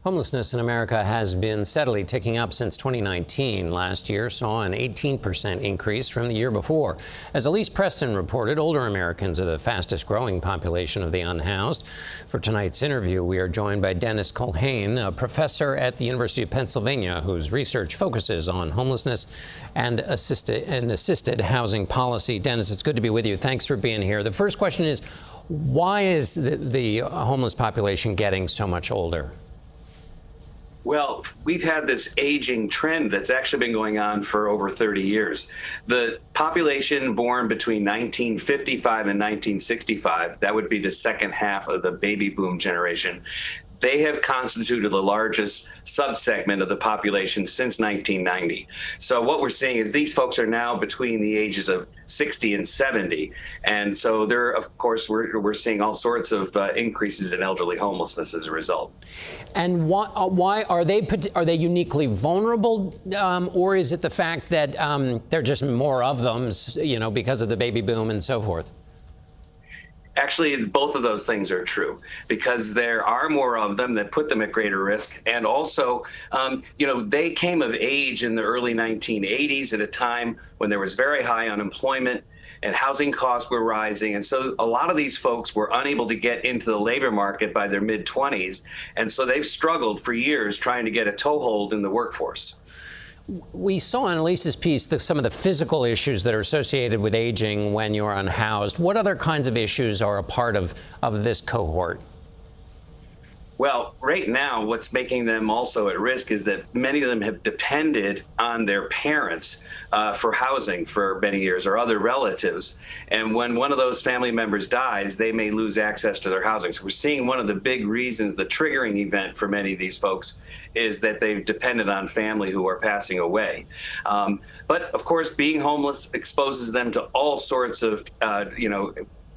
Homelessness in America has been steadily ticking up since 2019. Last year saw an 18% increase from the year before. As Elise Preston reported, older Americans are the fastest growing population of the unhoused. For tonight's interview, we are joined by Dennis Culhane, a professor at the University of Pennsylvania, whose research focuses on homelessness and assisted housing policy. Dennis, it's good to be with you. Thanks for being here. The first question is, why is the homeless population getting so much older? Well, we've had this aging trend that's actually been going on for over 30 years. The population born between 1955 and 1965, that would be the second half of the baby boom generation, they have constituted the largest subsegment of the population since 1990. So what we're seeing is these folks are now between the ages of 60 and 70. And so they're, of course, we're seeing all sorts of increases in elderly homelessness as a result. And why are they uniquely vulnerable, or is it the fact that there are just more of them, because of the baby boom and so forth? Actually, both of those things are true, because there are more of them that put them at greater risk. And also, they came of age in the early 1980s at a time when there was very high unemployment and housing costs were rising. And so a lot of these folks were unable to get into the labor market by their mid-20s. And so they've struggled for years trying to get a toehold in the workforce. We saw in Elise's piece some of the physical issues that are associated with aging when you're unhoused. What other kinds of issues are a part of this cohort? Well, right now, what's making them also at risk is that many of them have depended on their parents for housing for many years, or other relatives. And when one of those family members dies, they may lose access to their housing. So we're seeing one of the big reasons, the triggering event for many of these folks, is that they've depended on family who are passing away. But of course, being homeless exposes them to all sorts of,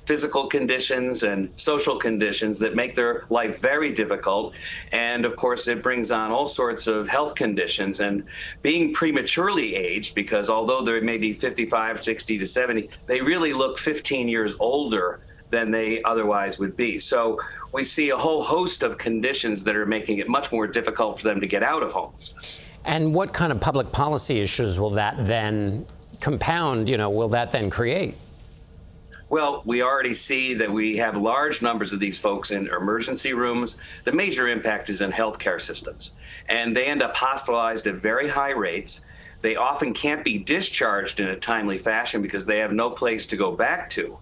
physical conditions and social conditions that make their life very difficult. And of course, it brings on all sorts of health conditions. And being prematurely aged, because although they may be 55, 60 to 70, they really look 15 years older than they otherwise would be. So we see a whole host of conditions that are making it much more difficult for them to get out of homelessness. And what kind of public policy issues will that then compound, will that then create? Well, we already see that we have large numbers of these folks in emergency rooms. The major impact is in healthcare systems, and they end up hospitalized at very high rates. They often can't be discharged in a timely fashion because they have no place to go back to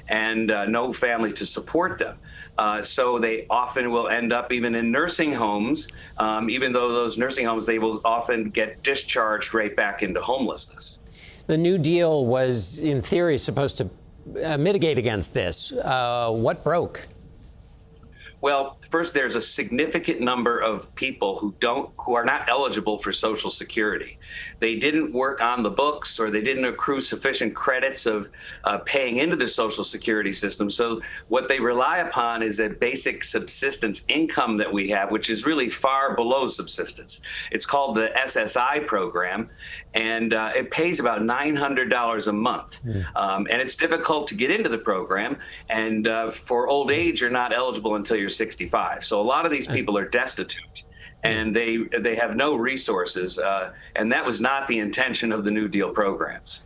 and no family to support them. So they often will end up even in nursing homes, even though those nursing homes, they will often get discharged right back into homelessness. The New Deal was, in theory, supposed to mitigate against this. What broke? Well, first, there's a significant number of people who are not eligible for Social Security. They didn't work on the books, or they didn't accrue sufficient credits of paying into the Social Security system. So what they rely upon is a basic subsistence income that we have, which is really far below subsistence. It's called the SSI program, and it pays about $900 a month. And it's difficult to get into the program. And for old age, you're not eligible until you're 65. So a lot of these people are destitute, and they have no resources, and that was not the intention of the New Deal programs.